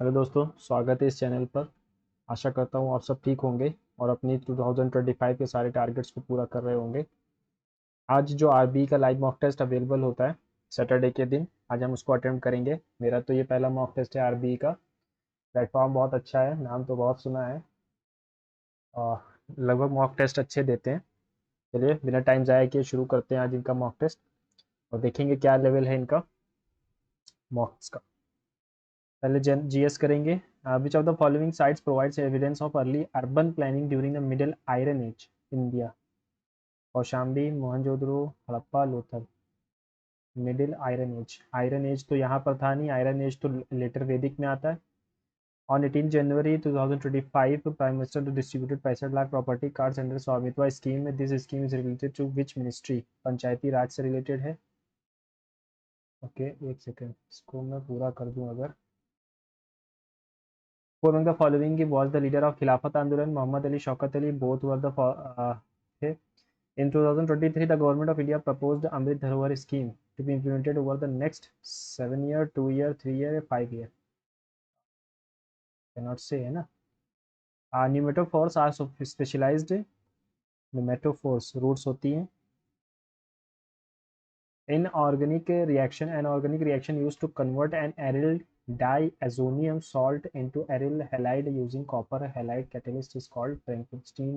Hello दोस्तों, स्वागत है इस चैनल पर। आशा करता हूँ आप सब ठीक होंगे और अपनी 2025 के सारे टारगेट्स को पूरा कर रहे होंगे। आज जो आरबी का लाइव मॉक टेस्ट अवेलेबल होता है सैटरडे के दिन, आज हम उसको अटेम्प्ट करेंगे। मेरा तो ये पहला मॉक टेस्ट है आरबी का। प्लेटफॉर्म बहुत अच्छा है, नाम तो बहुत सुना है और लगभग मॉक टेस्ट अच्छे देते हैं। चलिए बिना टाइम ज़ाया किए शुरू करते हैं आज इनका मॉक टेस्ट और देखेंगे क्या लेवल है इनका मॉक्स का। पहले जीएस करेंगे। Which of the following sites provides evidence of early urban planning during the middle iron age? India. Kaushambi, Mohenjodaro, Harappa, Lothal. Middle iron age, iron age तो यहाँ पर था नहीं, आयरन एज तो लेटर वैदिक में आता है। On 18 January 2025, Prime Minister distributed 65 lakh property cards under Swamitva scheme. This scheme is related to which ministry? Panchayati Raj से रिलेटेड है। ओके, एक सेकेंड, इसको मैं पूरा कर दूं अगर। Who among the following was the leader of Khilafat Andolan? Muhammad Ali, Shaukat Ali, both were the थे। In 2023, the government of India proposed Amrit Dharohar scheme to be implemented over the next 7 year, 2 year, 3 year, 5 year. Cannot say है ना। Pneumatophores are specialized pneumatophores roots होती हैं। Inorganic reaction used to convert an aryl diazonium salt into aryl halide using copper halide catalyst is called Frankenstein.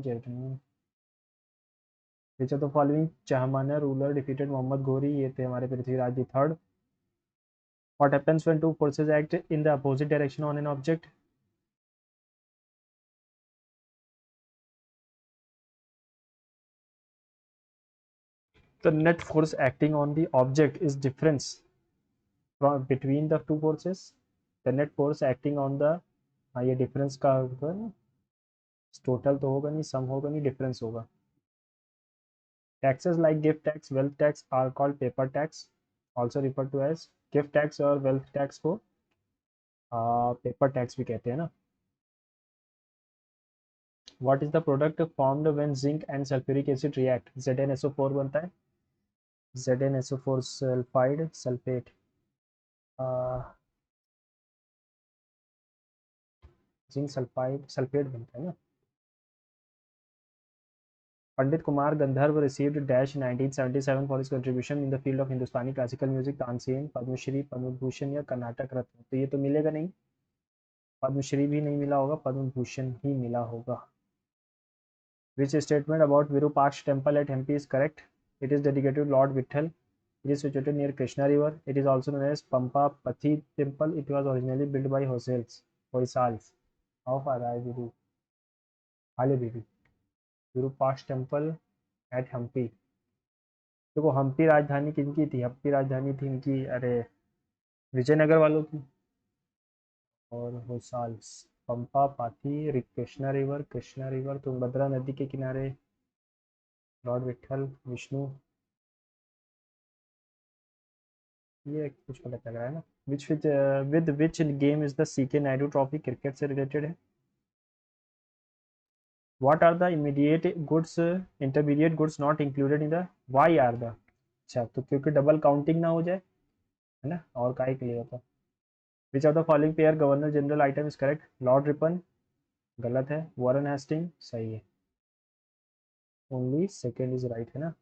Which of the following Chahmana ruler defeated Muhammad Ghori? ये थे हमारे पृथ्वीराज दी third. What happens when two forces act in the opposite direction on an object? The net force acting on the object is difference between the two forces. The net force acting on the, हाँ ये difference का total तो होगा नहीं, सम होगा नहीं, difference होगा। Taxes like gift tax, wealth tax are called paper tax, also referred to as gift tax और wealth tax को पेपर टैक्स भी कहते हैं ना। What is the product formed when zinc and sulfuric acid react? ZnSO4 बनता है। ZnSO4 sulphide sulphate, zinc sulphide sulphate बनता है ना। पंडित Kumar Gandharva received dash in 1977 for his contribution in the field of Hindustani classical music. Tansen, Padma Shri, Padma Bhushan या कर्नाटक रत्न? तो ये तो मिलेगा नहीं, पद्मश्री भी नहीं मिला होगा, पद्म भूषण ही मिला होगा। Which statement about Virupaksha temple at Hampi is correct? It is dedicated to Lord Vitthal. It is situated near Krishna River. It is also known as Pampa Pathi temple. It was originally built by Hoysals of Araivuru. Halebidu. Virupaksha temple at Hampi. देखो हम्पी राजधानी किनकी थी? हम्पी राजधानी थी इनकी, अरे विजयनगर वालों की। और होसाल्स, पंपा पाथी, कृष्णा रिवर तुंगभद्रा नदी के किनारे, लॉर्ड विठल, विष्णु। ये कुछ गलत लग रहा है ना। Which with which game is the CK Naidu trophy? Cricket से रिलेटेड है। What are the immediate goods intermediate goods not included in the Y R the? अच्छा, तो क्योंकि डबल काउंटिंग ना हो जाए, है ना, और काय के लिए होता। विच of the following pair governor general item is correct? Lord Ripon गलत है, वॉरेन हेस्टिंग सही है। ओनली सेकेंड इज राइट है ना।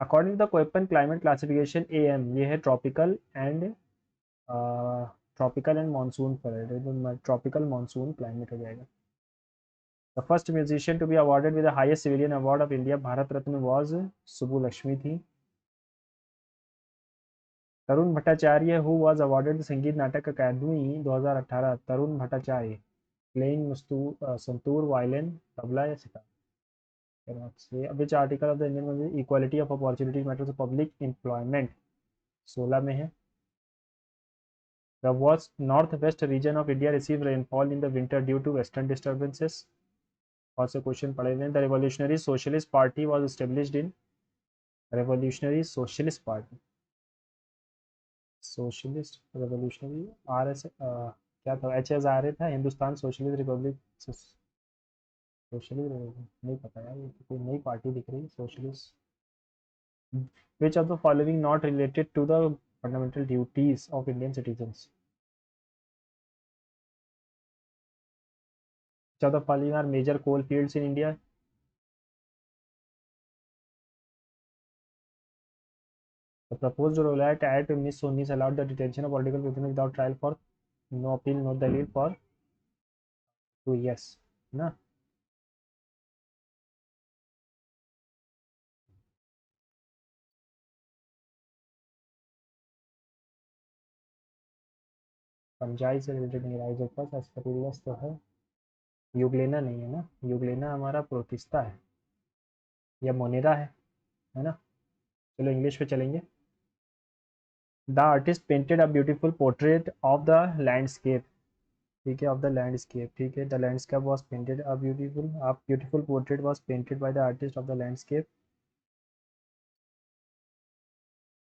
According to the Koppen climate classification AM, ये है ट्रॉपिकल एंड मानसून पर, ट्रॉपिकल मानसून क्लाइमेट हो जाएगा। The first musician to be awarded with the highest civilian award of India Bharat Ratna was Subbulakshmi थी। Tarun Bhattacharya who was awarded Sangeet Natak Akademi 2018? Tarun Bhattacharya playing santoor, violin, tabla या sitar? Which article of the Indian equality of opportunity matters of public employment 16 में है। The northwest region of India receive rainfall in the winter due to western disturbances? बहुत से question पढ़े हुए हैं। The revolutionary socialist party was established in? Revolutionary socialist party, socialist revolutionary RS क्या था, HSRA था, हिंदुस्तान सोशलिस्ट रिपब्लिक सोशलिस्ट, नहीं पता यार, ये तो कोई नई पार्टी दिख रही है socialist. Which of the following not related to the fundamental duties of Indian citizens? which of the following are major coal fields in India? The proposed Rollout Act Miss Sonis allowed the detention of political prisoners without trial for no appeal, no dalil for 2 years. ना पंजाई से related नहीं रहा है, जो पास एस्पेरिलस तो है, euglena नहीं है ना, यूग्लेना हमारा प्रोटिस्टा है या मोनेरा है ना। चलो इंग्लिश पे चलेंगे। The artist painted a beautiful portrait of the landscape, ठीक है, ऑफ द लैंडस्केप, ठीक है, the landscape was painted a beautiful portrait was painted by the artist of the landscape,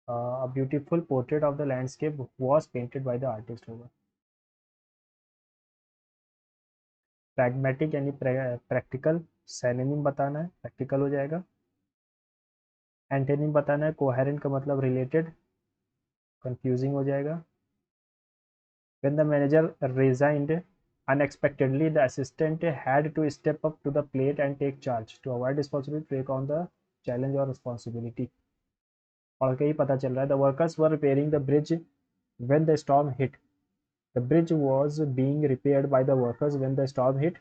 a beautiful portrait of the landscape was painted by the artist होगा। Pragmatic यानी practical, synonym बताना है, practical हो जाएगा। Antonym बताना है, coherent का मतलब रिलेटेड, कंफ्यूजिंग हो जाएगा। When the manager resigned unexpectedly, the assistant had to step up to the plate and take charge. To avoid responsibility, take on the challenge or responsibility. पढ़ के ही पता चल रहा है। The workers were repairing the bridge when the storm hit. The bridge was being repaired by the workers when the storm hit.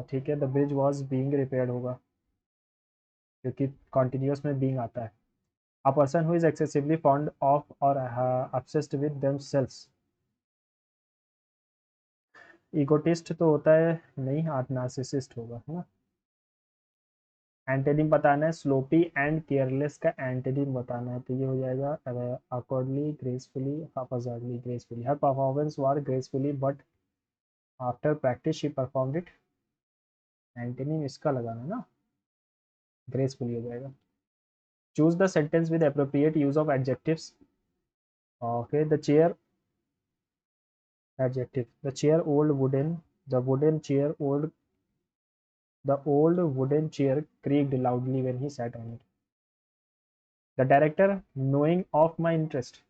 ठीक है, the bridge was being repaired होगा, क्योंकि continuous में being आता है। A person who is excessively fond of or obsessed with themselves. Egotist तो होता है नहीं, नार्सिसिस्ट होगा, है ना। एंटेनिम बताना है, स्लोपी एंड केयरलेस का एंटेनिम बताना है, तो ये हो जाएगा awkwardly, gracefully, haphazardly, gracefully. Her performance was gracefully but after practice she performed it. Antonym इसका लगाना है ना, gracefully हो जाएगा। Choose the sentence with appropriate use of adjectives. Okay, the chair, adjective, the chair old wooden, the wooden chair old, the old wooden chair creaked loudly when he sat on it. The director, knowing of my interest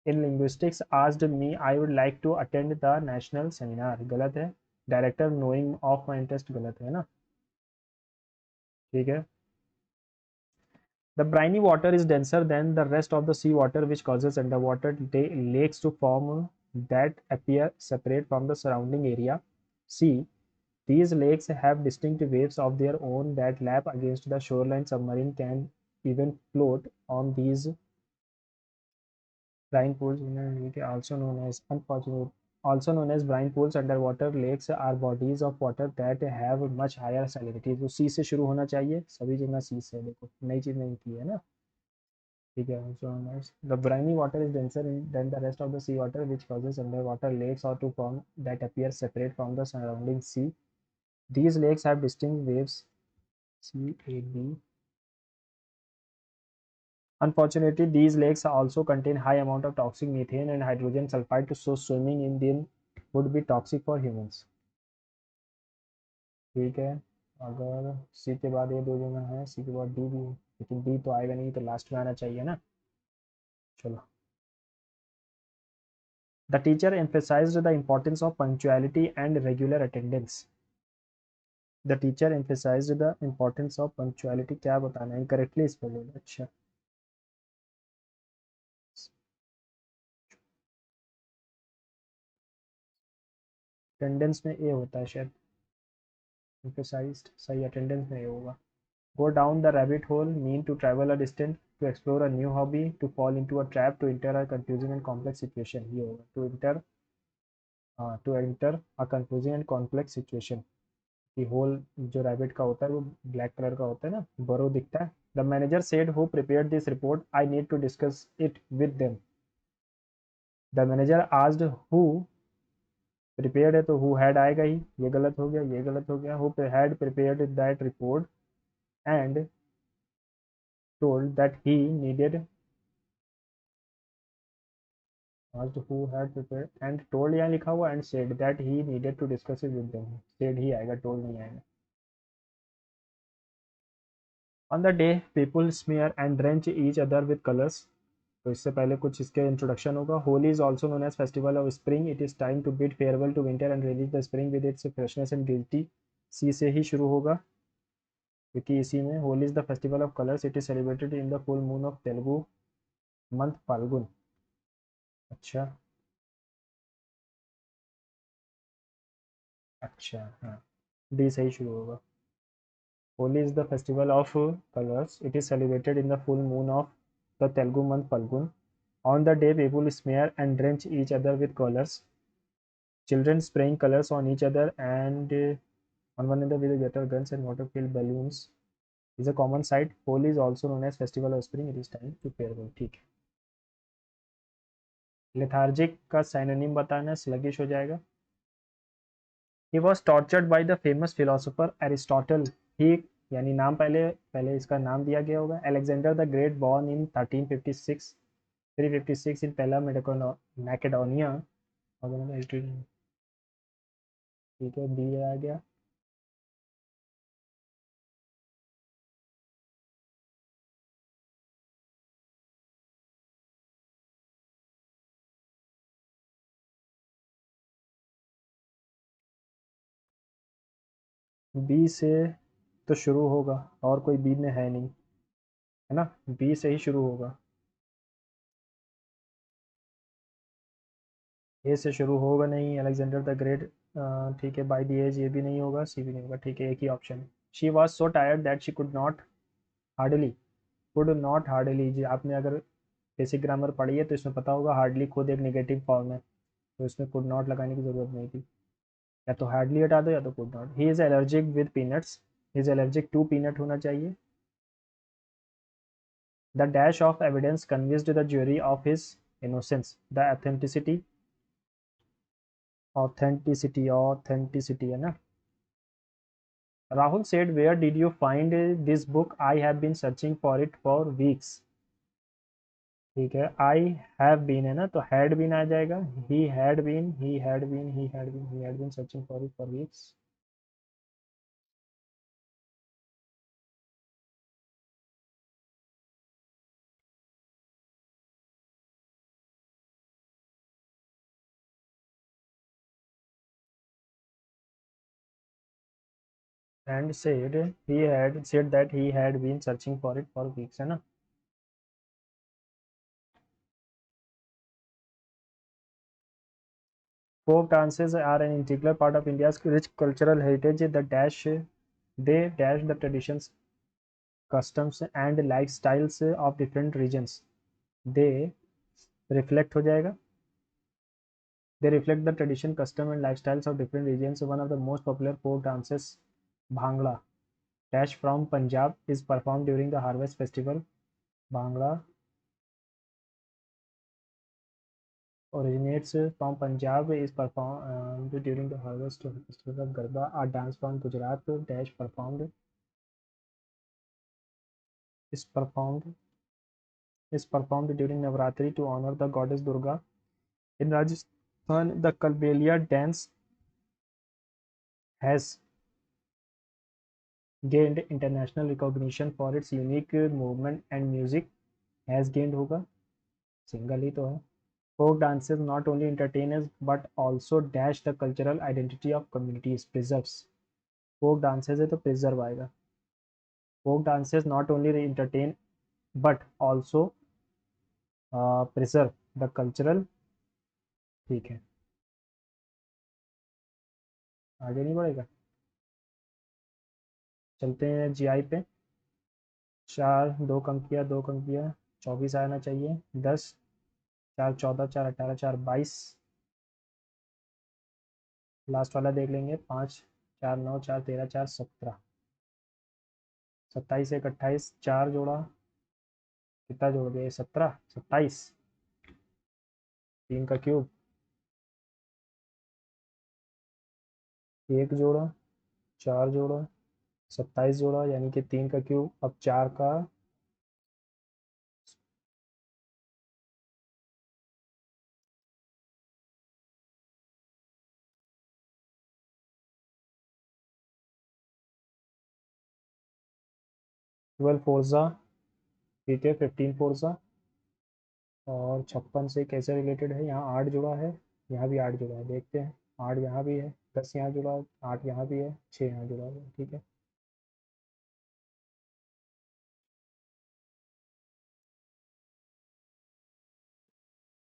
in linguistics, asked me I would like to attend the national seminar. गलत है, director knowing of my interest गलत है ना, ठीक है। The briny water is denser than the rest of the sea water, which causes underwater lakes to form that appear separate from the surrounding area. C. These lakes have distinct waves of their own that lap against the shoreline. Submarine can even float on these brine pools, also known as brine pools. Underwater lakes are bodies of water that have much higher salinity. तो सी से शुरू होना चाहिए, सभी जगह सी से, देखो नई चीज नहीं की है ना, ठीक है। also known as the briny water is denser than the rest of the sea water, which causes underwater lakes or to form that appear separate from the surrounding sea. These lakes have distinct waves. C A B. Unfortunately, these lakes also contain high amount of toxic methane and hydrogen sulfide, so swimming in them would be toxic for humans. ठीक है, अगर सी के बाद ये दो जगह है, सी के बाद डी भी है, लेकिन डी तो आएगा नहीं, तो लास्ट में आना चाहिए ना। चलो, the teacher emphasized the importance of punctuality and regular attendance. The teacher emphasized the importance of punctuality, क्या बताना है, इनकरेक्टली स्पेल होगा। अच्छा, अटेंडेंस में ए होता है शायद, emphasized सही, अटेंडेंस में ए होगा। Go down the rabbit hole mean to travel a distance, to explore a new hobby, to fall into a trap, to enter a confusing and complex situation. ये होगा to enter a confusing and complex situation. कि whole जो rabbit का होता है वो black colour का होता है ना, बरो दिखता है। The manager said who prepared this report I need to discuss it with them. The manager asked who prepared है तो हु हैड आएगा ही, ये गलत हो गया, ये गलत हो गया। Who had prepared that report and told that he needed, asked who had prepared and told यहाँ लिखा हुआ and said that he needed to discuss it with them. said ही आएगा, told नहीं आएगा। On the day people smear and drench each other with colors, तो इससे पहले कुछ इसके इंट्रोडक्शन होगा। Holi is also known as festival of spring. It is time to bid farewell to winter and release the spring with its freshness and beauty. C से ही शुरू होगा, क्योंकि इसी में Holi is the festival of colours. It is celebrated in the full moon of Telugu month Phalgun. अच्छा। अच्छा, हाँ, डी से ही शुरू होगा। Holi is the festival of colours. It is celebrated in the full moon of the Telugu month Phalgun. On the day, people smear and drench each other with colors. Children spraying colors on each other and on one another with glitter guns and water-filled balloons is a common sight. Holi is also known as Festival of Spring. It is time to farewell. ठीक है। Lethargic का synonym बताना, sluggish हो जाएगा। He was tortured by the famous philosopher Aristotle. He यानी नाम पहले पहले इसका नाम दिया गया होगा। Alexander the Great, born in 1356 356 in Pella, Macedonia। ठीक है, बी आ गया। बी से तो शुरू होगा, और कोई बी में है नहीं, है ना, बी से ही शुरू होगा। ए से शुरू होगा नहीं, अलेक्जेंडर द ग्रेट। ठीक है, बाय द एज ये भी नहीं होगा, सी भी नहीं होगा। ठीक है, एक ही option. She was so tired that she could not hardly. Could not hardly जी, आपने अगर बेसिक ग्रामर पढ़ी है तो इसमें पता होगा हार्डली खुद एक नेगेटिव फॉर्म है, तो इसमें कुड नॉट लगाने की ज़रूरत नहीं थी। या तो हार्डली हटा दो या तो could not. He is allergic with peanuts. Is allergic to peanut होना चाहिए। The dash of evidence convinced the jury of his innocence. The authenticity, authenticity authenticity है ना। Rahul said where did you find this book, I have been searching for it for weeks. ठीक है, आई have been है ना, तो had been आ जाएगा। He had been, he had been, he had been, he had been searching for it for weeks. And said, he had said that he had been searching for it for weeks, है ना। Folk dances are an integral part of India's rich cultural heritage. The dash they dash the traditions, customs and lifestyles of different regions. They reflect हो जाएगा। They reflect the tradition, custom and lifestyles of different regions. One of the most popular folk dances, Bhangra, dash from Punjab, is performed during the harvest festival. Bhangra originates from Punjab, is performed during the harvest festival of Garba, a dance from Gujarat, dash is performed is performed during Navratri to honor the goddess Durga. In Rajasthan, the Kalbelia dance has gained international recognition for its unique movement and music. Has gained होगा, single ही तो है। Folk dances not only entertain us but also dash the cultural identity of communities, preserves। Folk dances है तो preserve आएगा। Folk dances not only entertain but also preserve the cultural। ठीक है, आगे नहीं बढ़ेगा। चलते हैं जीआई पे। चार, दो कम किया, दो कम किया, 24 आना चाहिए। 10, चार 14, चार 18, चार 22। लास्ट वाला देख लेंगे। 5, 4 9, 4 13, 4 17। 27 एक 28, चार जोड़ा, कितना जोड़ दिया, 17 27। तीन का क्यूब, एक जोड़ा, चार जोड़ा, 27 जोड़ा, यानी कि तीन का क्यूब। अब चार का 12 फोर्जा। ठीक है, 15 फोर्जा। और 56 से कैसे रिलेटेड है, यहाँ 8 जुड़ा है, यहाँ भी 8 जुड़ा है, देखते हैं। 8 यहाँ भी है, 10 यहाँ जुड़ा है, 8 यहाँ भी है, 6 यहाँ जुड़ा है, ठीक है।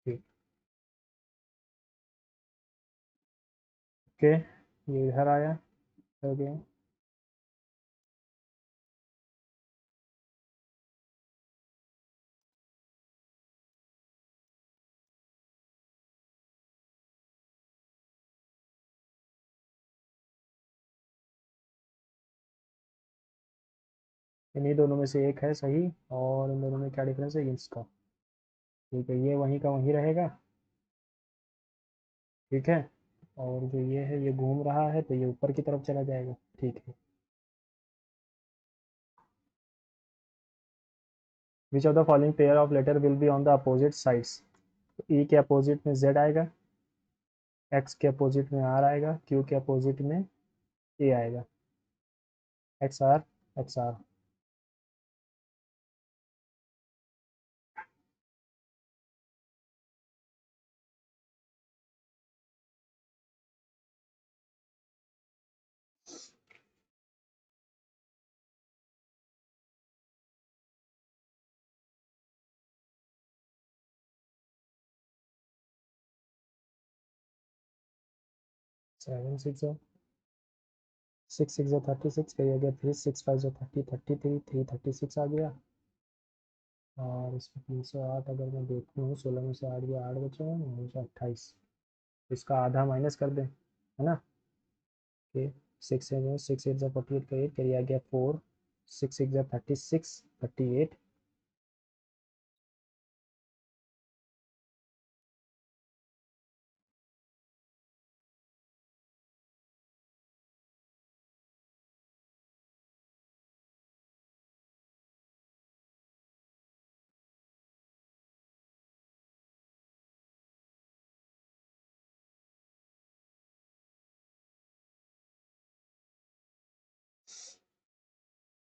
ठीक, ओके, ये इधर आया, हो गया। इन्हीं दोनों में से एक है सही, और इन दोनों में क्या डिफरेंस है, इसका। ठीक है, ये वहीं का वहीं रहेगा, ठीक है। और जो ये है ये घूम रहा है, तो ये ऊपर की तरफ चला जाएगा, ठीक है। Which of the following pair of letter will be on the opposite sides. E K opposite में जेड आएगा, एक्स के अपोजिट में आर आएगा, क्यू के अपोजिट में ए आएगा। X are, x are. 7 6 6 6 36 कही गया, 3 6 5 30 33 3 36 आ गया। और इसमें 308, अगर मैं देखूँ 16 में से 8 गया, 8 बचे हैं, 928। इसका आधा माइनस कर दें, है ना। ओके, 6 8 48 का 8 करिए, आ गया 4, 6 6 36 38।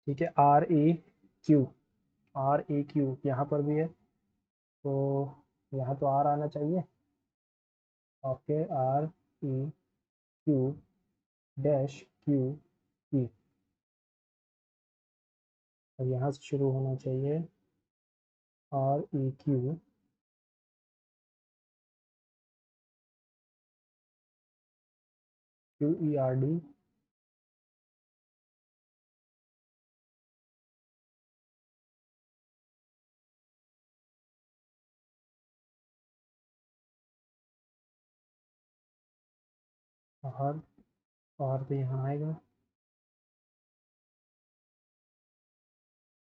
ठीक है, are E Q, are E Q यहाँ पर भी है, तो यहाँ तो आर आना चाहिए। Okay, R E Q dash Q E, और यहाँ से शुरू होना चाहिए R E Q Q E R D, R तो यहाँ आएगा,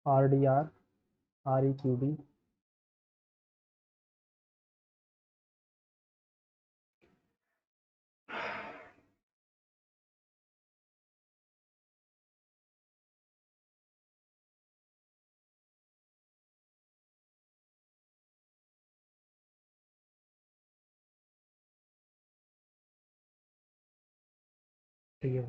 R D R, R E Q D. ठीक है,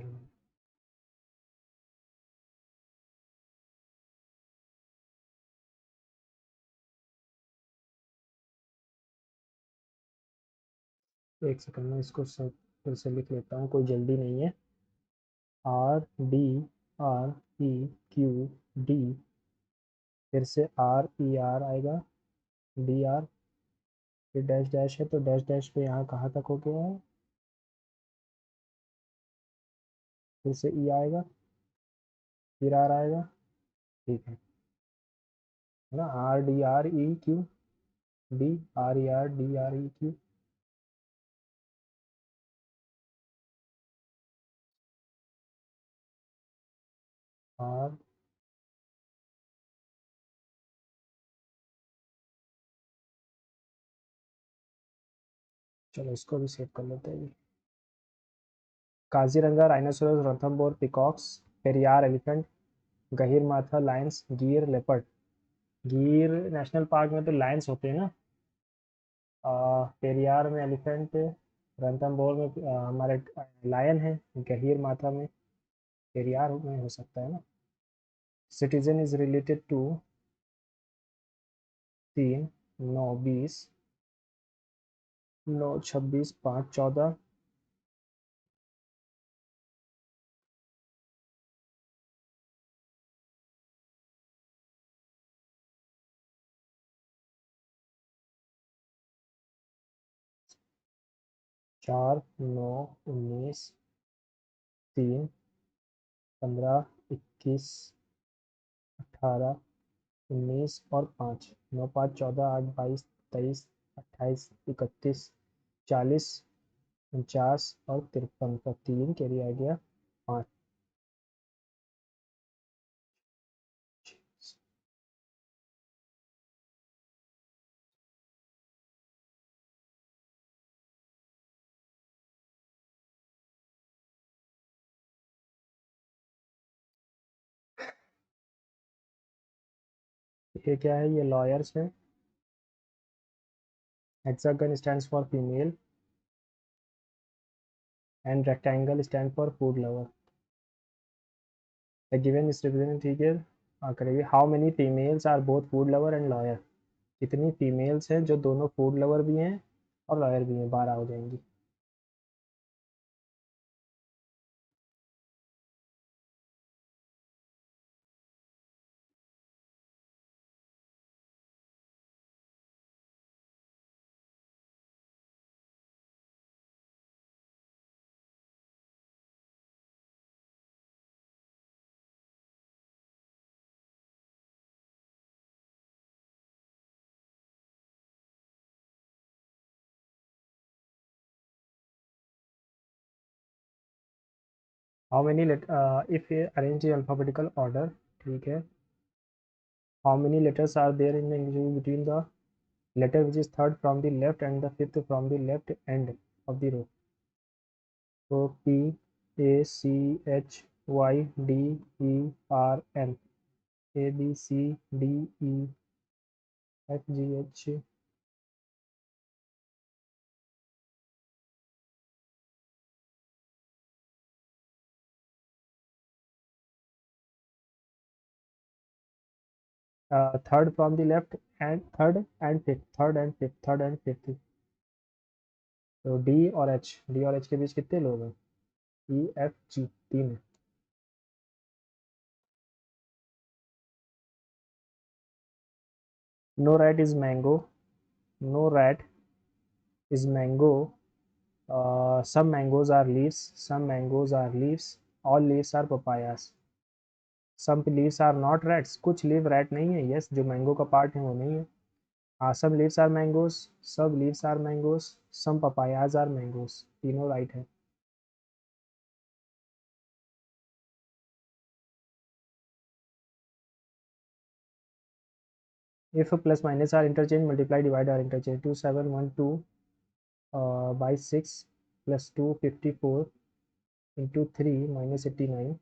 तो एक सेकंड में इसको सब फिर से लिख लेता हूँ, कोई जल्दी नहीं है। Are D, R E Q D, फिर से आर ई आर आएगा, डी आर, फिर डैश डैश है, तो डैश डैश पे यहाँ कहाँ तक हो गया है, फिर से ई आएगा, फिर आर आएगा, ठीक है ना। R D R E Q D, R E R D R E Q. R, चलो इसको भी सेव कर लेते हैं। Kaziranga rhinoceros, Ranthambore peacocks, Periyar elephant, Gahirmatha Lions, गिर लेपर्ड। गिर नेशनल पार्क में तो लायंस होते हैं ना, पेरियार में एलिफेंट, रणथंभौर में हमारे लायन है, गहीर माथा में पेरियार में हो सकता है ना। सिटीजन इज रिलेटेड टू 3, 9 20, 9 26, 5 14, 4 9 19, 3 15, 21, 18, 19 और 5, 9 5 14 8 22 23 28 31 40 49 और 53 का 3 कैरी आ गया 5। ये क्या है? ये लॉयर्स है। Hexagon stands for female and rectangle stand for food lover. The given is represented, ठीक है। करेंगे how many females are both food lover and lawyer. कितनी फीमेल्स हैं जो दोनों फूड लवर भी हैं और लॉयर भी हैं? 12 हो जाएंगी। How many if arrange alphabetical order, ठीक है। How many letters are there in the English between the letter which is third from the left and the fifth from the left end of the row? So P A C H Y D E R N, A B C D E F G H third from the left and third and fifth, third and fifth, third and fifth. तो D और H के बीच कितने लोग हैं? E F G, 3 है। No rat is mango, no rat is mango, some mangoes are leaves, some mangoes are leaves, all leaves are papayas, some leaves are not rats, कुछ leave rat नहीं है। Yes, जो mango का part है वो नहीं है। some leaves are mangoes, सब leaves are mangoes, some papayas are mangoes, तीनों राइट है। if plus minus are interchange, multiply divide are interchange, 2712 by 6 plus 254 into 3 minus 89,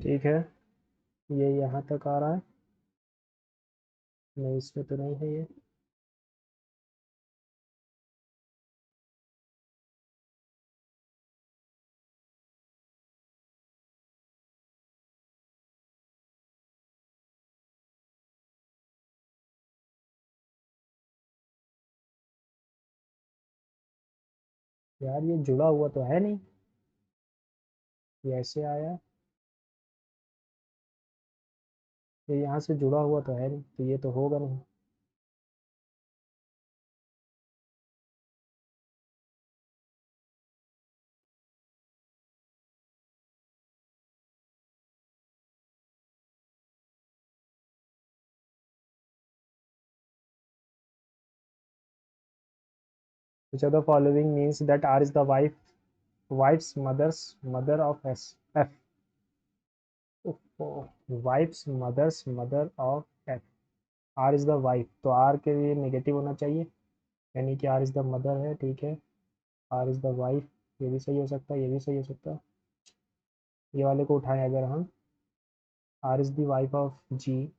ठीक है। ये यहाँ तक आ रहा है? नहीं, इसमें तो नहीं है ये। यार ये जुड़ा हुआ तो है नहीं, ये ऐसे आया। ये यहाँ से जुड़ा हुआ तो है नहीं, तो ये तो होगा नहीं। Which of the following means that R is the wife's mother of S F? Wife's mother's mother of F, R is the wife, तो आर के लिए नेगेटिव होना चाहिए, यानी कि आर इज द मदर है, ठीक है। आर इज द वाइफ, ये भी सही हो सकता है, ये भी सही हो सकता है। ये वाले को उठाएं अगर हम, R is the wife of G,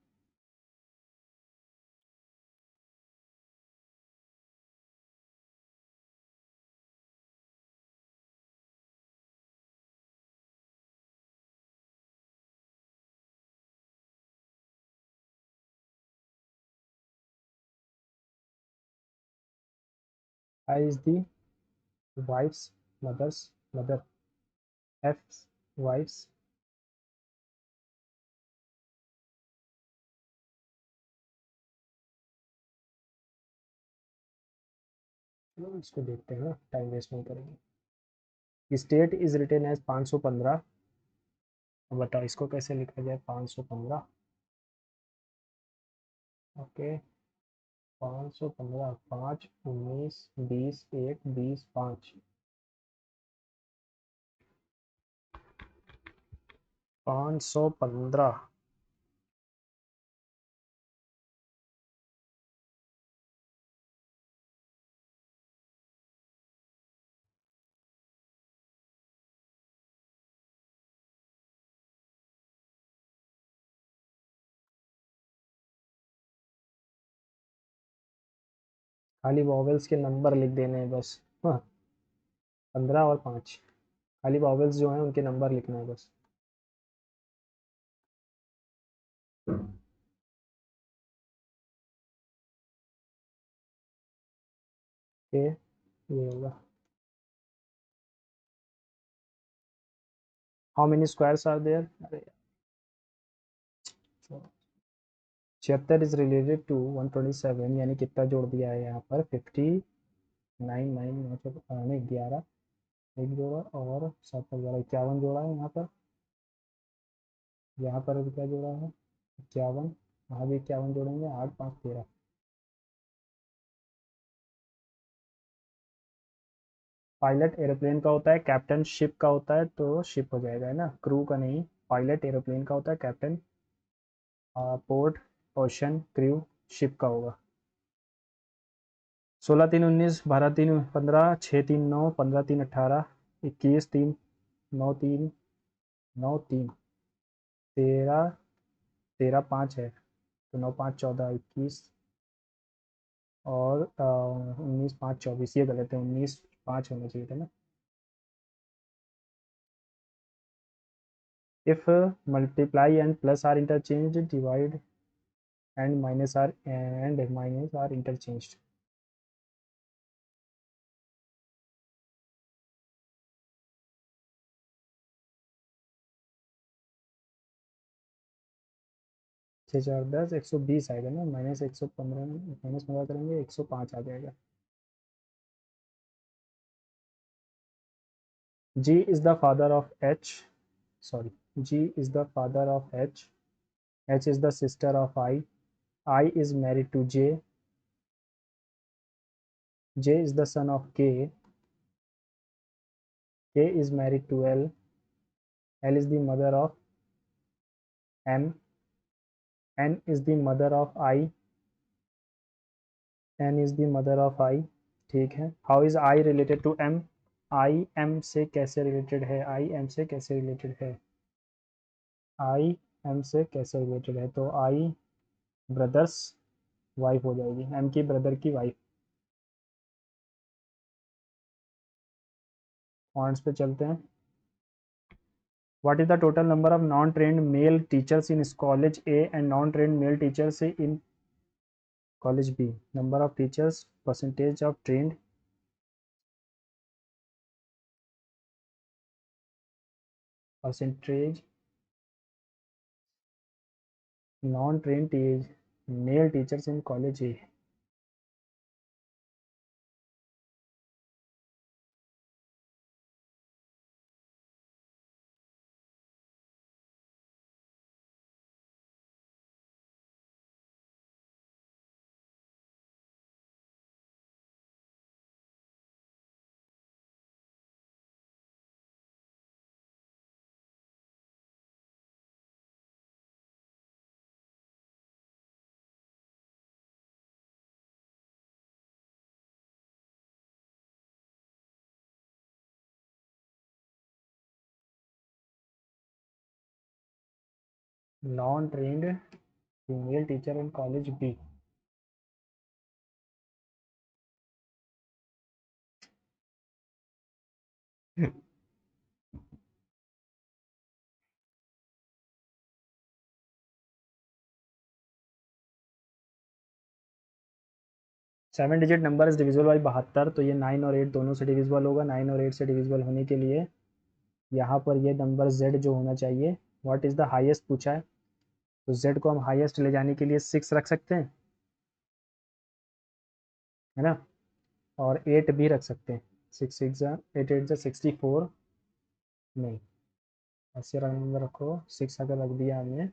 I is the wife's mother's mother, F wife's, चलो इसको देखते हैं, टाइम वेस्ट नहीं करेंगे। स्टेट इज रिटेन एज 515, बताओ इसको कैसे लिखा जाए, 515, ओके। 515, 5 19 20 1 20 5, 515। खाली वॉवेल्स के नंबर लिख देने हैं बस, हाँ। 15 और 5, खाली वॉवेल्स जो हैं उनके नंबर लिखना है बस। ये होगा, how many squares are there, अरे 76 इज रिलेटेड टू 127, यानी कितना जोड़ दिया है यहाँ पर, 59, 9 नहीं 11, एक जोड़ा और 7 जोड़ा, 51 जोड़ा है यहाँ पर। यहाँ पर भी क्या जोड़ा है, 51, यहाँ भी 51 जोड़ेंगे, 8 5 13। पायलट एरोप्लेन का होता है, कैप्टन शिप का होता है, तो शिप हो जाएगा, है ना, क्रू का नहीं। पायलट एरोप्लेन का होता है, captain port ocean, crew ship का होगा। 16 3 19, 12 3 15, 6 3 9, 15 3 18, 21 3, 9 3, 9 3, 13, 13 5 है, तो 9 5 14 21, और 19 5 24, ये गलत है, 19 5 होना चाहिए था ना। If multiply and plus are interchange, divide and minus are interchanged. 6 4 10, 120 आएगा ना, -115, -15 करेंगे 105 आ जाएगा। G is the father of H, sorry, G is the father of H, H is the sister of I is married to J is the son of K is married to L is the mother of M, N is the mother of N is the mother of I, ठीक है। How is I related to M? I M से कैसे related है, I M से कैसे related है, I M से कैसे रिलेटेड है, तो I ब्रदर्स वाइफ हो जाएगी, M की ब्रदर की वाइफ। पॉइंट्स पे चलते हैं। What is the total number of non-trained male teachers in college A and non-trained male teachers in college B? Number of teachers, percentage of trained, percentage non-trained male teachers in college A. Non trained female teacher in college B. 7 digit number is divisible by 72, तो ये 9 और 8 दोनों से divisible होगा। 9 और 8 से divisible होने के लिए यहाँ पर ये नंबर z जो होना चाहिए, व्हाट इज़ द हाईएस्ट पूछा है, तो z को हम हाईएस्ट ले जाने के लिए 6 रख सकते हैं, है ना, और 8 भी रख सकते हैं। 6 6 जा 8 8 जा 64, नहीं, ऐसे नंबर रखो। 6 अगर रख दिया हमने,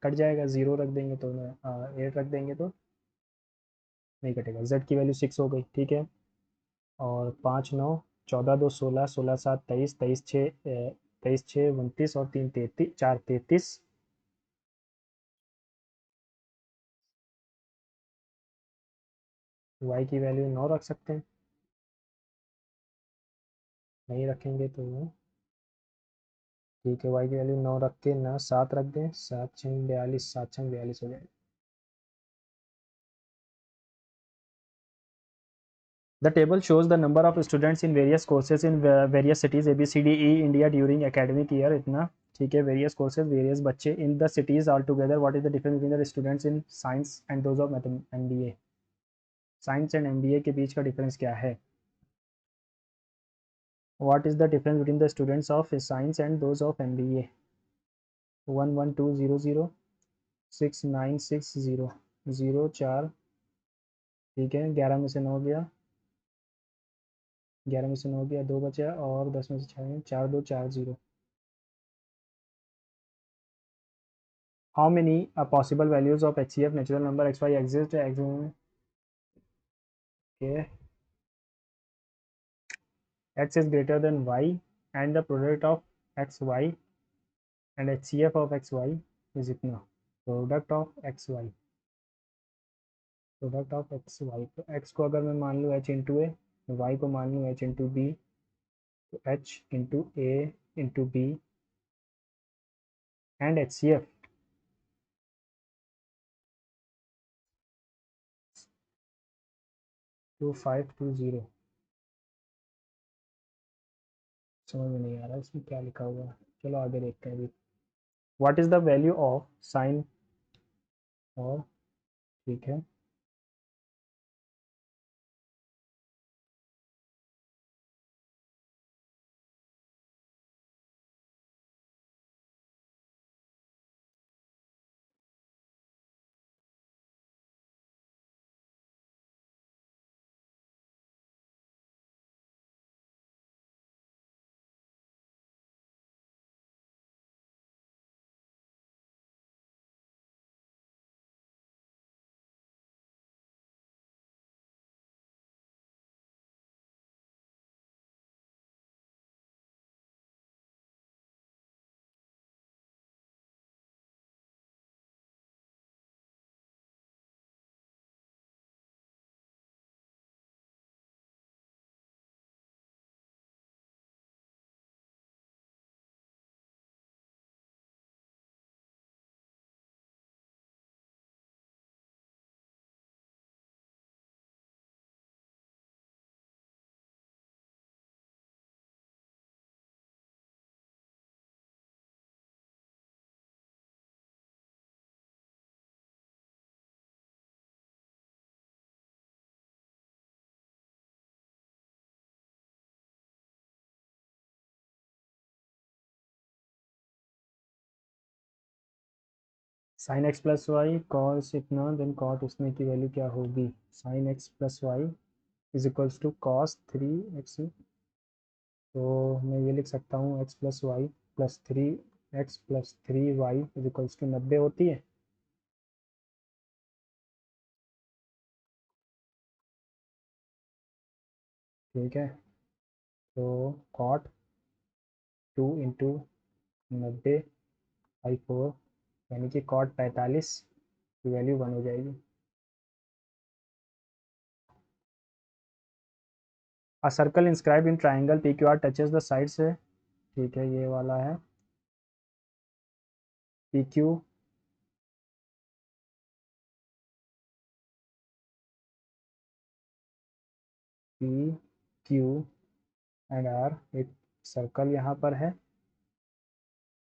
कट जाएगा, 0 रख देंगे तो 8 रख देंगे तो नहीं कटेगा। z की वैल्यू 6 हो गई, ठीक है। और 5 9 14 2 16, 16 7 23, 23 6 23 6 29 और 3 33, 4 33। y की वैल्यू 9 रख सकते हैं, नहीं रखेंगे तो ठीक है। y की वैल्यू 9 रख के ना 7 रख दें, 7 6 42, 7 6 42 हो जाएगा। The table shows the number of students in various courses in various cities A B C D E India during academic year, इतना ठीक है। various courses, various बच्चे in the cities all together, what is the difference between the students in science and those of MBA? Science and MBA के बीच का difference क्या है? What is the difference between the students of science and those of MBA? 11200, 6960, 04, ठीक है। 11 में से 9 गया, 11 में से 9 गया, 2 बचा, और 10 में से 6, 4 2 4 0। How many possible values of HCF natural number xy exist? Okay. X is greater than y and the product of xy and HCF of xy is इतना। Product of xy, product of xy, तो x को अगर मैं मान लूँ h into ए, y को मान लूँ h इंटू बी, तो h into A into B and HCF 2520। समझ में नहीं आ रहा इसमें क्या लिखा हुआ है, चलो आगे देखते हैं अभी। What is the value of sine, और ठीक है। Sine X plus Y cos इतना, देन कॉट उसमें की वैल्यू क्या होगी? Sine X plus Y is equals to cos 3x। तो मैं ये लिख सकता हूँ X plus Y plus 3x plus 3y is equals to 90 होती है। ठीक है, तो कॉट 2 इंटू 90/4, यानी कि कॉट 45 की वैल्यू 1 हो जाएगी। A circle inscribe in triangle P Q R touches the side से, ठीक है, ये वाला है। P Q P Q and R, एक सर्कल यहाँ पर है,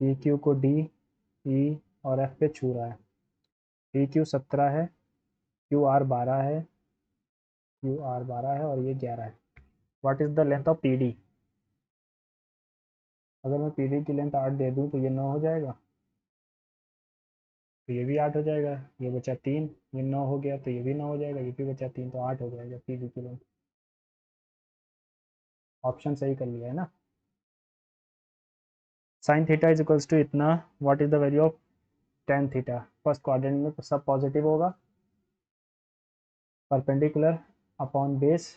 पी क्यू को डी ई और एफ पे छू रहा है। पी क्यू 17 है, क्यू आर 12 है, क्यू आर 12 है और ये 11 है। What is the length of P D? अगर मैं पी डी की लेंथ 8 दे दूँ तो ये 9 हो जाएगा, तो ये भी 8 हो जाएगा, ये बचा 3, ये 9 हो गया तो ये भी 9 हो जाएगा, ये भी बचा 3, तो 8 हो जाएगा पी डी की लेंथ। ऑप्शन सही कर लिया है ना। Sine theta is equals to इतना, what is the value of tan theta? First quadrant में सब पॉजिटिव होगा, परपेंडिकुलर अपॉन बेस,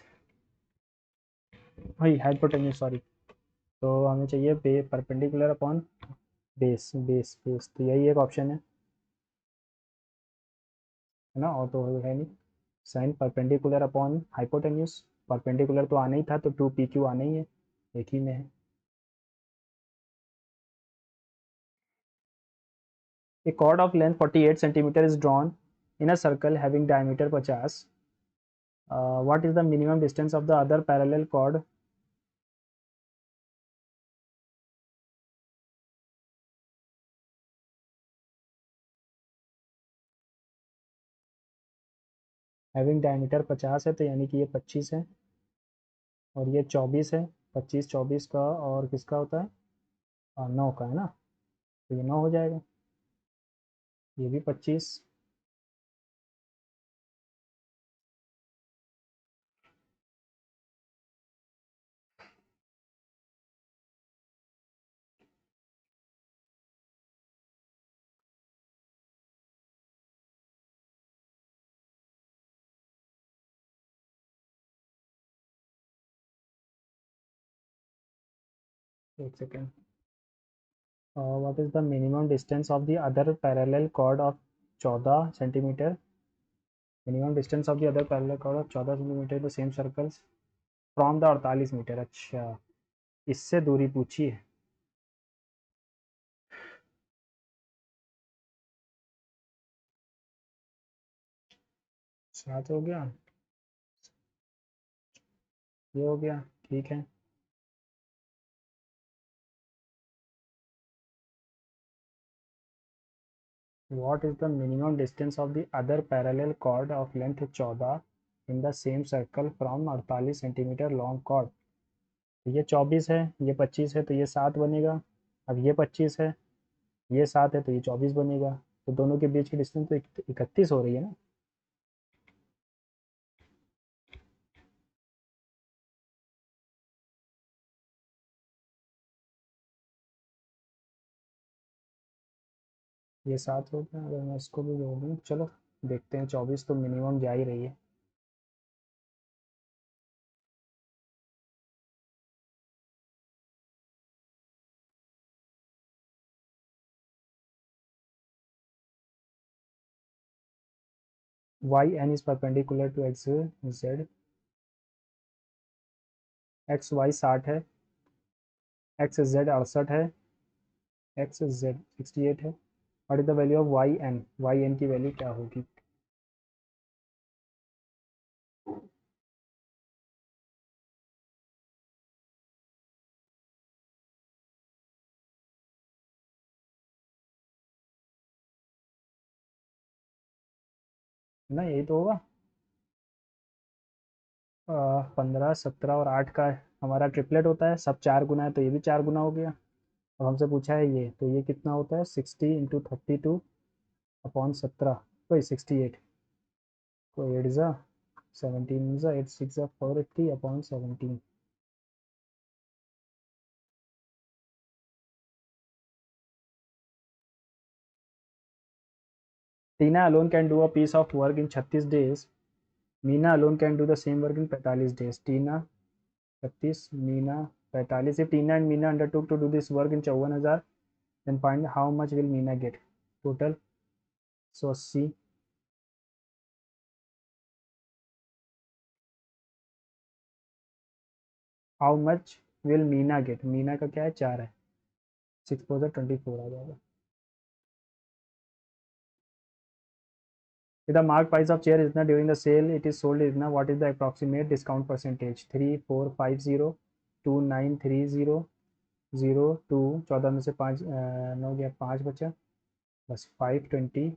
वही हाइपोटेन्यूज सॉरी, तो हमें चाहिए परपेंडिकुलर अपॉन बेस, बेस तो यही एक ऑप्शन है ना, और तो है नहीं। Sine perpendicular upon hypotenuse, perpendicular तो आना ही था तो 2 PQ आना ही है, एक ही में है। A chord of length 48 centimeter is drawn in a circle having diameter 50. What is the minimum distance of the other parallel chord? Having diameter 50 है तो यानी कि ये 25 है और ये 24 है, 25 24 का और किसका होता है? 9 का है ना, तो ये 9 हो जाएगा, ये भी 25। एक second. What is the minimum distance of the other parallel chord of 14 centimetre? Minimum distance of the other parallel chord of 14 centimetre the same circles from the 48 metre. अच्छा, इससे दूरी पूछी है। 7 हो गया, ये हो गया, ठीक है। What is the minimum distance of the other parallel chord of length 14 in the same circle from 48 centimetre long chord? तो ये 24 है, ये 25 है तो ये 7 बनेगा, अब ये 25 है, ये 7 है तो ये 24 बनेगा, तो दोनों के बीच की डिस्टेंस तो 31 हो रही है ना। ये 7 हो गया, अगर मैं इसको भी जोड़ दूँ, चलो देखते हैं, 24 तो मिनिमम जा ही रही है। Y N is perpendicular to X Z, X Y 60 है, एक्स जेड 68 है, एक्स जेड 68 है। What is the value of Y N? Y N की वैल्यू क्या होगी? ना यही तो होगा, 15 17 और 8 का हमारा ट्रिपलेट होता है, सब 4 गुना है तो ये भी 4 गुना हो गया। अब हमसे पूछा है ये, तो ये कितना होता है? 60 इंटू 32 अपॉन 17, कोई 68, कोई 8 ज़ा 17 ज़ा 8 6 ज़ा 480 upon 17। Tina alone can do a piece of work in 36 days. Meena alone can do the same work in 45 days. Tina 36, Meena 45। If Tina and Meena undertook to do this work in 54,000, then find how much will Meena get total? So 80। How much will Meena get? Meena का क्या है? 4 है, 6 4 24 आ जाएगा। If the marked price of chair is not during the sale, it is sold is not. What is the approximate discount percentage? 3450 2930 02 14 में से 5 9 गया 5 बचा बस 520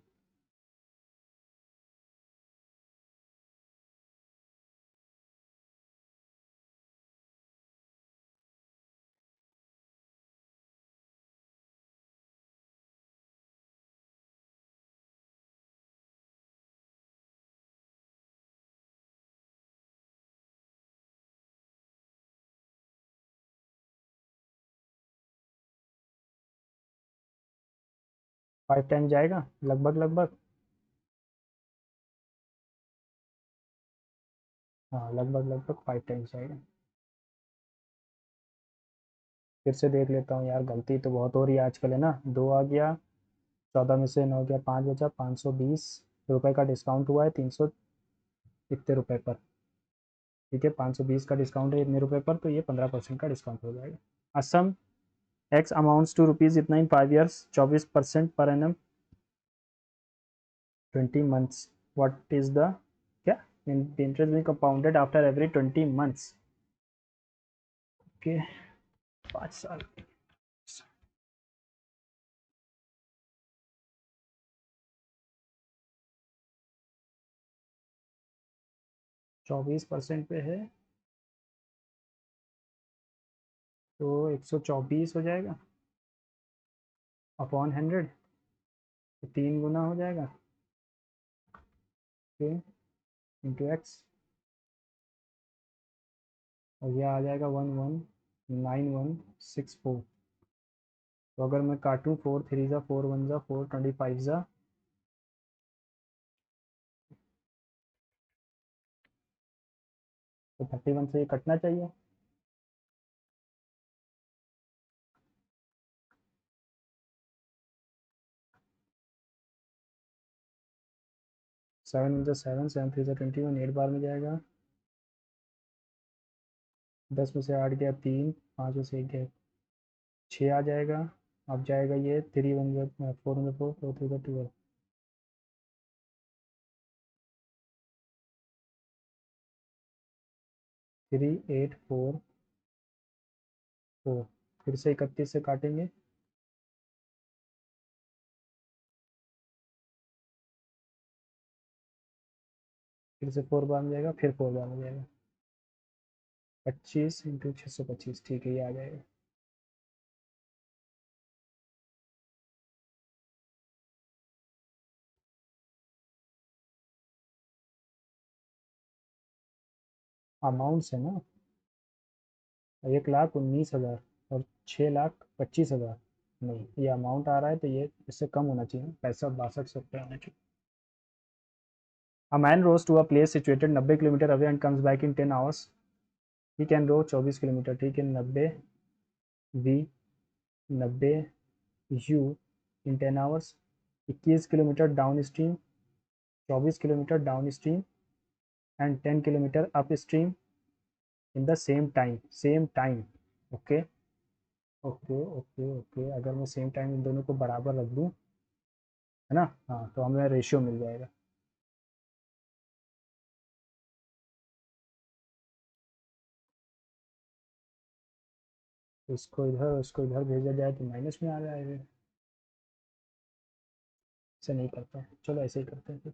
5 टाइम जाएगा लगभग लगभग। हाँ लगभग लगभग 5 टाइम्स जाएगा। फिर से देख लेता हूँ यार, गलती तो बहुत हो रही है आजकल, है ना। 2 आ गया, 14 में से 9 गया 5 बचा, 520 रुपये का डिस्काउंट हुआ है 300 इतने रुपये पर। ठीक है, 520 का डिस्काउंट है इतने रुपये पर, तो ये 15% का डिस्काउंट हो जाएगा। A sum X amounts to rupees इतना in 5 years, 24% per annum 20 months. What is the क्या इंटरेस्ट भी compounded after every 20 months. Okay 5 साल 24% पे है तो 124 हो जाएगा अपॉन 100, तो 3 गुना हो जाएगा। ओके इंटू एक्स, और यह आ जाएगा 119164। तो अगर मैं काटूँ 4 3 ज़ा 4 1 ज़ा 4 25 ज़ा, तो 31 से ये कटना चाहिए। 7 1 ज़ा 7 7 3 ज़ा 21, 8 बार में जाएगा। 10 में से 8 गया 3, 5 में से 1 गया 6 आ जाएगा। अब जाएगा ये 3 1 ज़ा 4 1 ज़ा 4 4 3 ज़ा 12, 3844। फिर से 31 से काटेंगे, फिर से 4 बार में जाएगा, फिर 4 बार में जाएगा। 25 इंटू 625, ठीक है ये आ जाएगा। अमाउंट्स है ना, 1,19,000 और 6,25,000। नहीं, ये अमाउंट आ रहा है तो ये इससे कम होना चाहिए, 65-62 होना चाहिए। A man rows to a place situated 90 kilometre away and comes back in 10 hours. He can row 24 kilometre. ठीक है, 90 V 90 U in 10 hours, 21 kilometre down stream, 24 kilometre down stream and 10 kilometre up stream in the same time. Okay okay okay okay, अगर मैं same time इन दोनों को बराबर रख दूँ, है ना, हाँ, तो हमें रेशियो मिल जाएगा। तो इसको इधर भेजा जाए तो माइनस में आ जाएगा। ऐसे नहीं करते हैं, चलो ऐसे ही करते हैं फिर।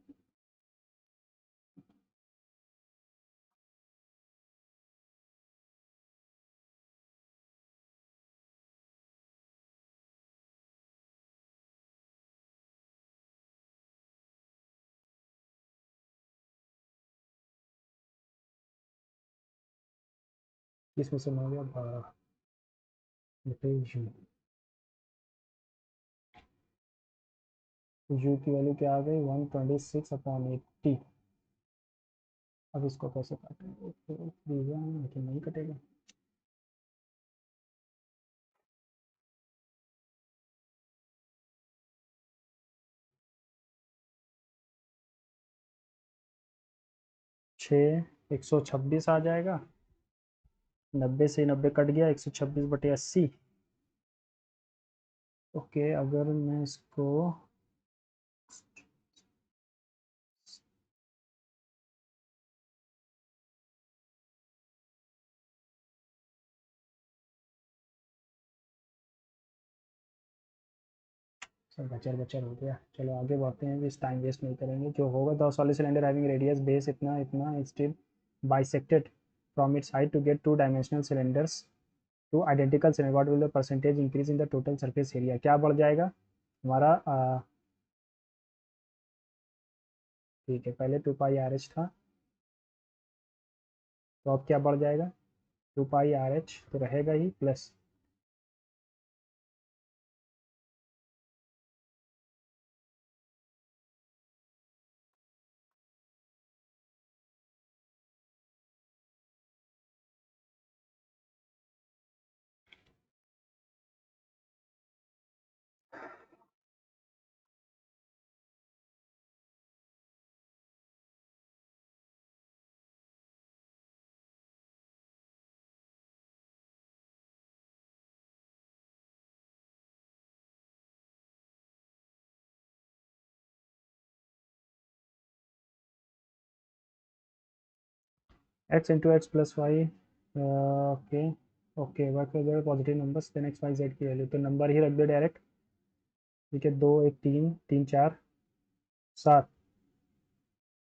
इसमें से हो गया 12 बटे यू। यू की वैल्यू क्या आ गई 126/80। अब इसको कैसे काटेंगे, लेकिन नहीं कटेगा। 126 आ जाएगा। 90 से 90 कट गया, 126/80। ओके, अगर मैं इसको सब बचर बचर हो गया। चलो आगे बढ़ते हैं, इस टाइम वेस्ट नहीं करेंगे। जो होगा the solid cylinder having radius base इतना इतना still bisected from its height to get two dimensional cylinders two identical cylinder, what will the percentage increase in the total surface area. क्या बढ़ जाएगा हमारा ठीक है, पहले 2 पाई आर एच था, तो अब क्या बढ़ जाएगा 2 पाई आर एच तो रहेगा ही plus x into X plus Y. Okay okay, work कर positive numbers then X Y Z की वैल्यू, तो नंबर ही रख दे डायरेक्ट। ठीक है, 2 1 3 3 4 7,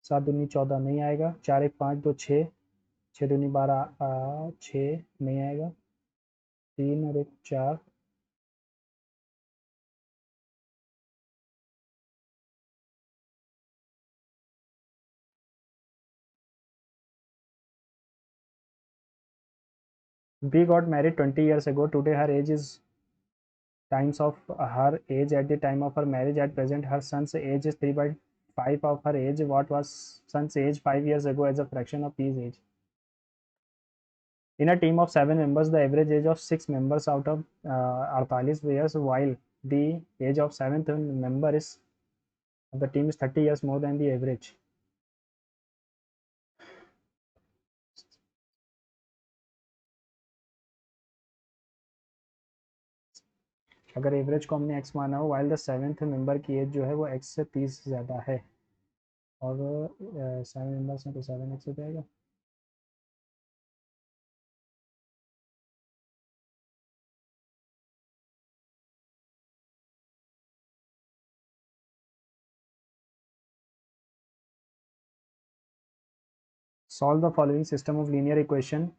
7 दूनी 14 नहीं आएगा, 4 1 5 2 6, 6 दूनी 12 6 नहीं आएगा, 3 और 1 4। We got married 20 years ago. Today her age is times of her age at the time of her marriage. At present her son's age is 3 by 5 of her age. What was son's age 5 years ago as a fraction of his age? In a team of 7 members, the average age of 6 members out of 48 years, while the age of 7th member is of the team is 30 years more than the average. अगर average को हमने x माना हो, while the 7th member की as जो है वो x से 30 ज़्यादा है, और 7 मेंबर्स हैं तो 7x हो जाएगा। Solve the following system of linear equation.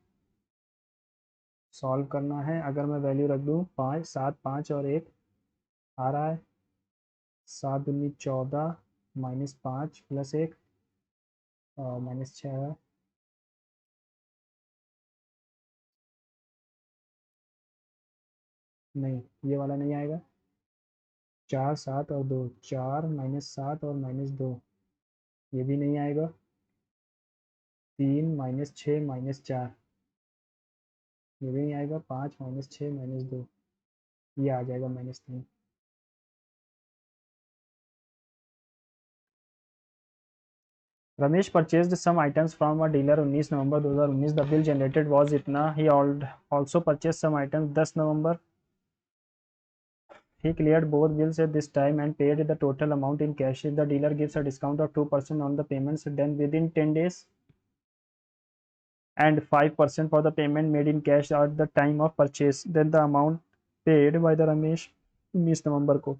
Solve करना है, अगर मैं वैल्यू रख दूँ 5 7 5 और 1 आ रहा है, 7 दूनी 14 -5 +1 और -6 नहीं, ये वाला नहीं आएगा। 4 7 और 2, 4 -7 और -2, ये भी नहीं आएगा। 3 -6 -4, ये भी नहीं आएगा। 5 -6 -2, ये आ जाएगा -3। Ramesh purchased some items from a dealer 19 November 2019, the bill generated was इतना। He also purchase some items 10 November. He cleared both bills at this time and paid the total amount in cash. If the dealer gives a discount of 2% on the payments done within 10 days and 5% for the payment made in cash at the time of purchase, then the amount paid by the Ramesh 19 नवंबर को।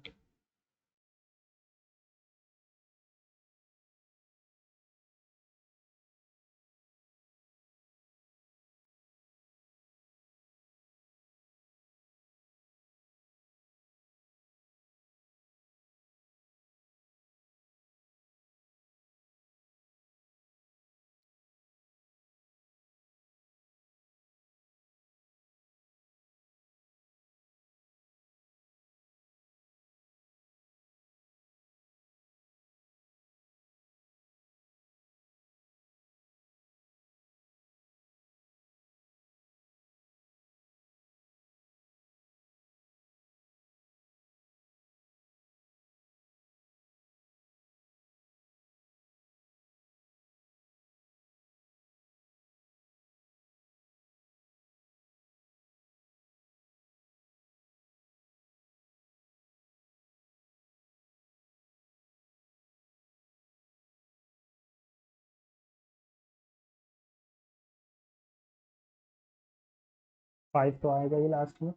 Five तो आएगा ही last में।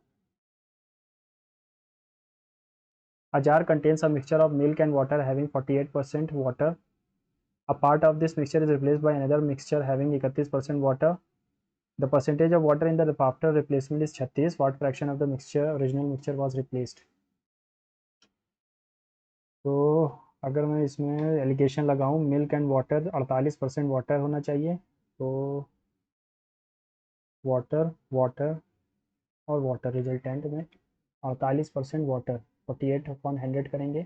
A jar contains a mixture of milk and water having 48% water. A part of this mixture is replaced by another mixture having 31% water. The percentage of water in the after replacement is 36. What fraction of the original mixture was replaced? तो अगर मैं इसमें allegation लगाऊं milk and water 48% water होना चाहिए, तो water water और water resultant में 48% वाटर 48/100 करेंगे।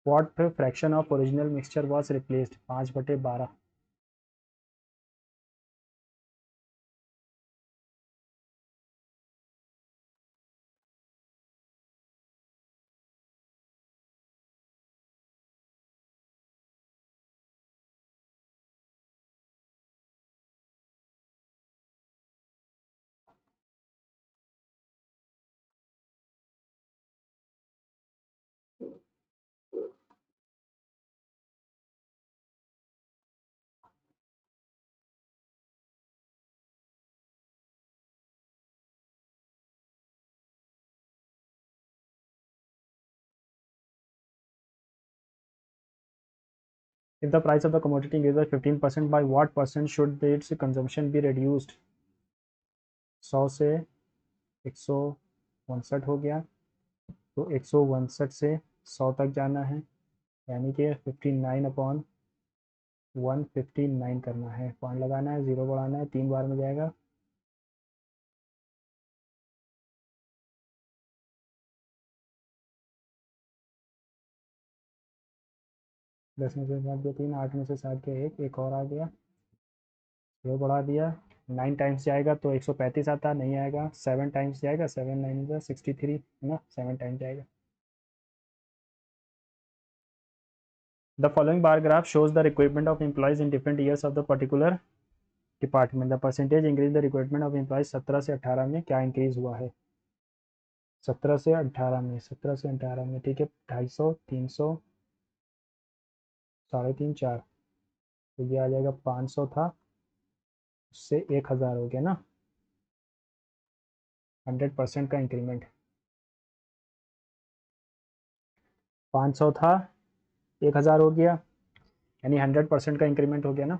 What fraction of original mixture was replaced? 5/12। If the price of the commodity increases by 15%, by what percent should its consumption be reduced? 100 से 159 हो गया, तो 159 से 100 तक जाना है, यानी कि 59/159 करना है। पॉइंट लगाना है, ज़ीरो बढ़ाना है, 3 बार में जाएगा। दस में से 7 के 3, 8 में से 7 के एक और आ गया, ज़ीरो बढ़ा दिया। 9 टाइम्स जाएगा तो 135 आता, नहीं आएगा। 7 टाइम्स जाएगा, 7 9 63 है ना, 7 टाइम्स जाएगा। The following bar graph shows the recruitment of employees in different years of the particular department. The percentage increase the requirement of employees 17 से 18 में क्या इंक्रीज हुआ है? 17 से 18 में, 17 से 18 में, ठीक है। 250, 300, 350, 4, तो ये आ जाएगा 500 था, उससे 1000 हो गया ना, 100% का इंक्रीमेंट। 500 था, 1000 हो गया, यानी 100% का इंक्रीमेंट हो गया ना।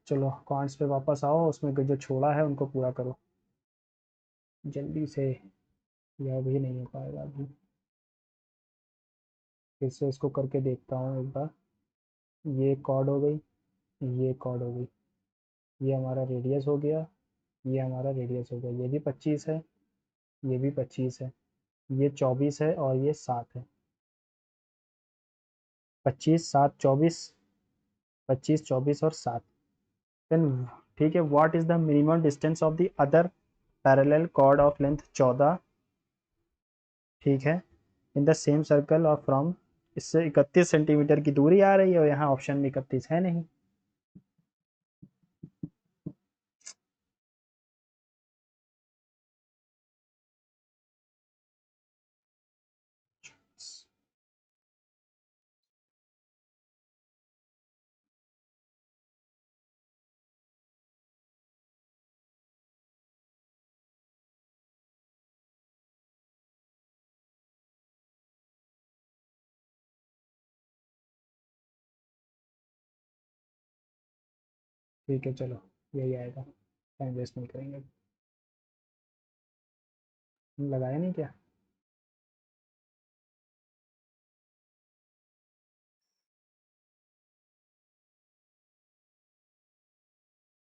चलो कॉन्ट्स पे वापस आओ, उसमें जो छोड़ा है उनको पूरा करो जल्दी से, यह भी नहीं हो पाएगा अभी। फिर से इसको करके देखता हूँ एक बार। ये कॉर्ड हो गई, ये कॉर्ड हो गई, ये हमारा रेडियस हो गया, ये हमारा रेडियस हो गया, ये भी 25 है, ये भी 25 है, ये 24 है और ये 7 है। 25 7 24, 25 24 और 7। देन ठीक है, what is the minimum distance of the other parallel chord of length 14, ठीक है, इन द सेम सर्कल और फ्रॉम, इससे 31 सेंटीमीटर की दूरी आ रही है और यहाँ ऑप्शन में 31 है नहीं। ठीक है चलो, यही आएगा, टाइम वेस्ट नहीं करेंगे। लगाया नहीं क्या?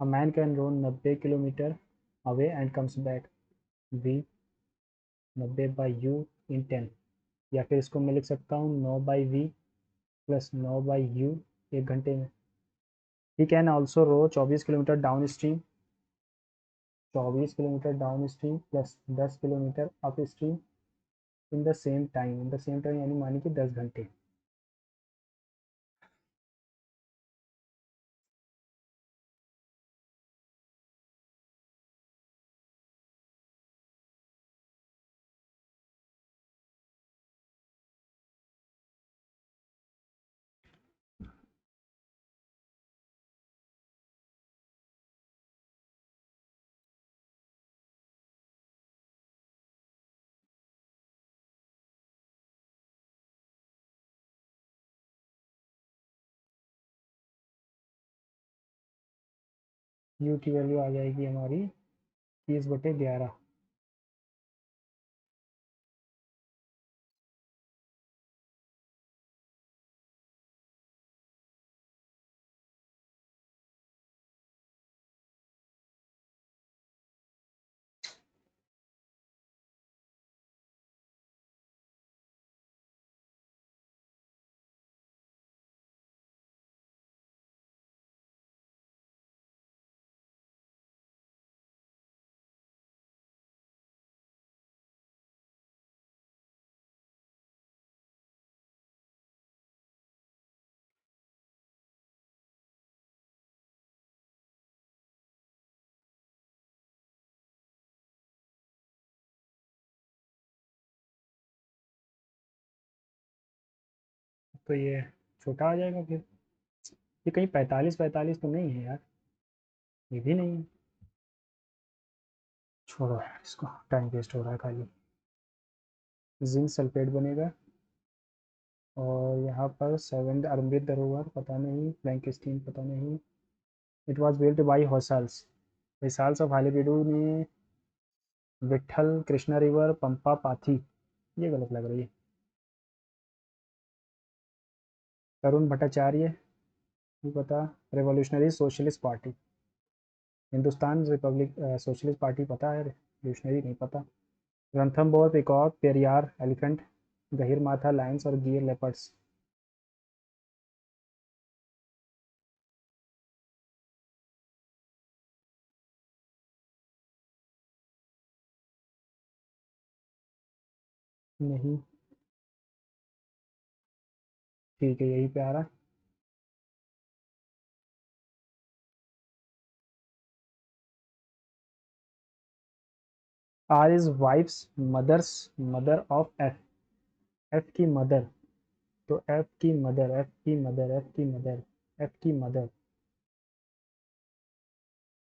A man can run 90 kilometre away and comes back, v 90 by u इन 10, या फिर इसको मैं लिख सकता हूँ 9/v प्लस 9/u 1 घंटे में। He can also row 24 kilometre down stream, 24 kilometre down stream plus 10 kilometre up stream, in the same time, in the same time यानी मानी कि 10 घंटे। यू की वैल्यू आ जाएगी हमारी 30/11। तो ये छोटा आ जाएगा फिर। ये कहीं 45 तो नहीं है यार, ये भी नहीं है। छोड़ो यार इसको, टाइम वेस्ट हो रहा है खाली। जिंक सल्फेट बनेगा, और यहाँ पर 7 अरबित धरोहर पता नहीं, फ्रैंकस्टीन पता नहीं। It was built by Hoysalas, रिसाल्स ऑफ हालीपिडू ने विट्ठल कृष्णा रिवर पंपा पाथी। ये गलत लग रही है। तरुण भट्टाचार्य, नहीं पता। Revolutionary socialist party, Hindustan republic socialist party पता है, रेवोल्यूशनरी नहीं पता। Ranthambore peacock Periyar elephant, Gahirmatha lions और गियर लेपर्ड्स। नहीं, ठीक है यही पे आ रहा है। R is wife's mother's mother of F, F की मदर। तो एफ की मदर, एफ की मदर, एफ की मदर, एफ की मदर,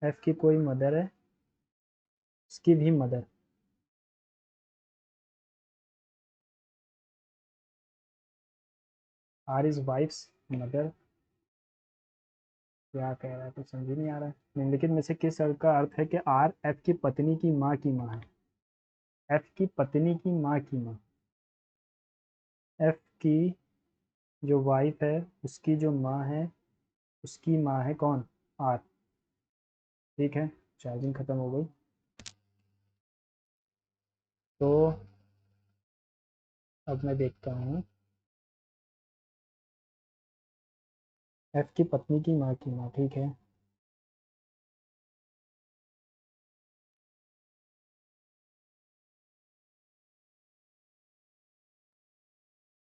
एफ की कोई मदर है, इसकी भी mother. R is wife's mother, क्या कह रहा है कुछ समझ ही नहीं आ रहा है। निम्नलिखित में से किस शब्द का अर्थ है कि आर एफ की पत्नी की माँ की माँ है। एफ की पत्नी की माँ की माँ, एफ की जो वाइफ है उसकी जो माँ है, उसकी माँ है कौन, आर। ठीक है, चार्जिंग खत्म हो गई। तो अब मैं देखता हूँ, एफ की पत्नी की माँ की माँ, ठीक है।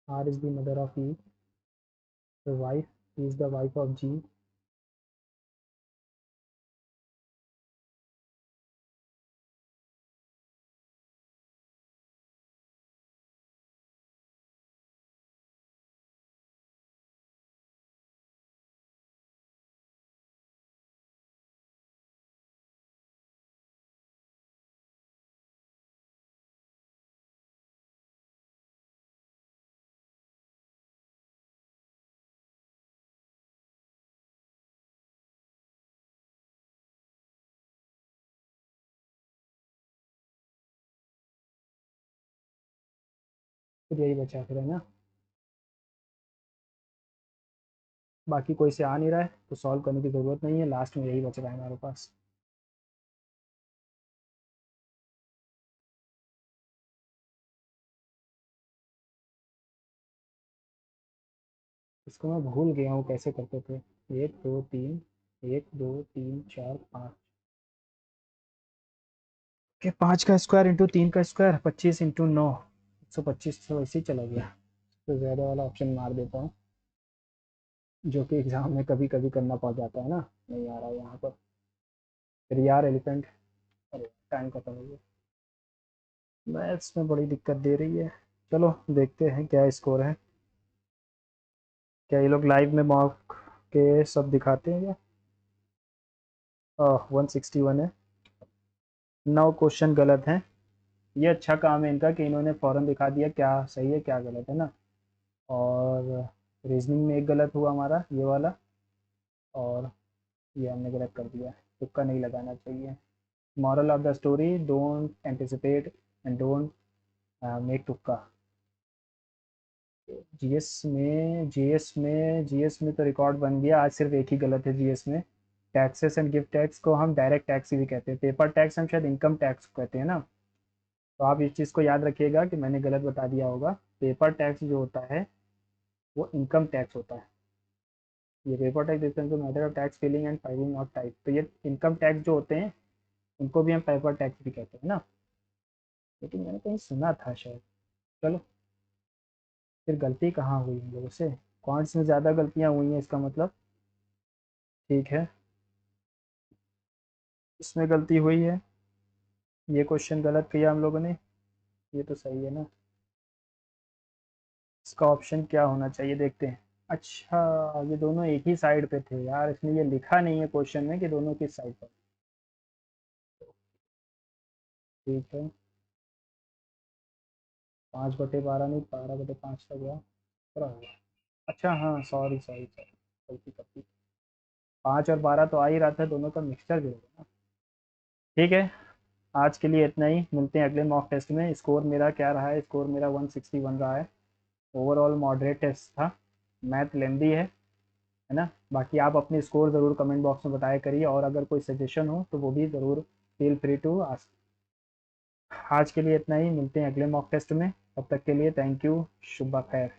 R is the mother of E, the wife is the wife of G. फिर यही बचा फिर, है ना। बाकी कोई से आ नहीं रहा है तो सॉल्व करने की ज़रूरत नहीं है, लास्ट में यही बच रहा है हमारे पास। इसको मैं भूल गया हूँ कैसे करते थे। 1 2 3, 1 2 3 4 5 के 5 का स्क्वायर इंटू 3 का स्क्वायर 25 इंटू 9, 125 तो वैसे ही चला गया, तो ज़्यादा वाला ऑप्शन मार देता हूँ, जो कि एग्ज़ाम में कभी कभी करना पड़ जाता है ना। नहीं आ रहा है यहाँ पर। फिर यार एलिफेंट, अरे टाइम खत्म हो गया। मैथ्स में बड़ी दिक्कत दे रही है। चलो देखते हैं क्या स्कोर है। क्या ये लोग लाइव में मॉक के सब दिखाते हैं क्या? 161 है। 9 क्वेश्चन गलत हैं। ये अच्छा काम है इनका कि इन्होंने फ़ौरन दिखा दिया क्या सही है क्या गलत है ना। और रीजनिंग में एक गलत हुआ हमारा ये वाला, और ये हमने गलत कर दिया। तुक्का नहीं लगाना चाहिए। Moral of the story, don't anticipate and don't make तुक्का। जीएस में तो रिकॉर्ड बन गया, आज सिर्फ एक ही गलत है जीएस में। टैक्सेस एंड गिफ्ट टैक्स को हम डायरेक्ट टैक्स भी कहते हैं, पेपर टैक्स हम शायद इनकम टैक्स कहते हैं ना। तो आप इस चीज़ को याद रखिएगा कि मैंने गलत बता दिया होगा। पेपर टैक्स जो होता है वो इनकम टैक्स होता है। ये paper tax difference method of tax filing and filing of type, तो ये इनकम टैक्स जो होते हैं उनको भी हम पेपर टैक्स भी कहते हैं ना। लेकिन मैंने कहीं सुना था शायद। चलो, फिर गलती कहाँ हुई हम लोगों से? कौन में ज़्यादा गलतियाँ हुई हैं इसका मतलब। ठीक है, इसमें गलती हुई है। ये क्वेश्चन गलत किया हम लोगों ने, ये तो सही है ना। इसका ऑप्शन क्या होना चाहिए देखते हैं। अच्छा, ये दोनों एक ही साइड पे थे यार, इसमें ये लिखा नहीं है क्वेश्चन में कि दोनों किस साइड पर। ठीक है, 5/12 नहीं 12/5 का गया, पूरा होगा। अच्छा हाँ, सॉरी सॉरी सॉरी, गलती कर दी। 5 और 12 तो आ ही रहा था, दोनों का मिक्सचर जो होगा ना। ठीक है, आज के लिए इतना ही, मिलते हैं अगले मॉक टेस्ट में। स्कोर मेरा क्या रहा है? स्कोर मेरा 161 रहा है। ओवरऑल मॉडरेट टेस्ट था। मैथ लेंदी है ना। बाकी आप अपने स्कोर ज़रूर कमेंट बॉक्स में बताया करिए, और अगर कोई सजेशन हो तो वो भी ज़रूर फील फ्री टू आस्क। आज के लिए इतना ही, मिलते हैं अगले मॉक टेस्ट में। तब तक के लिए थैंक यू, शुभ खैर।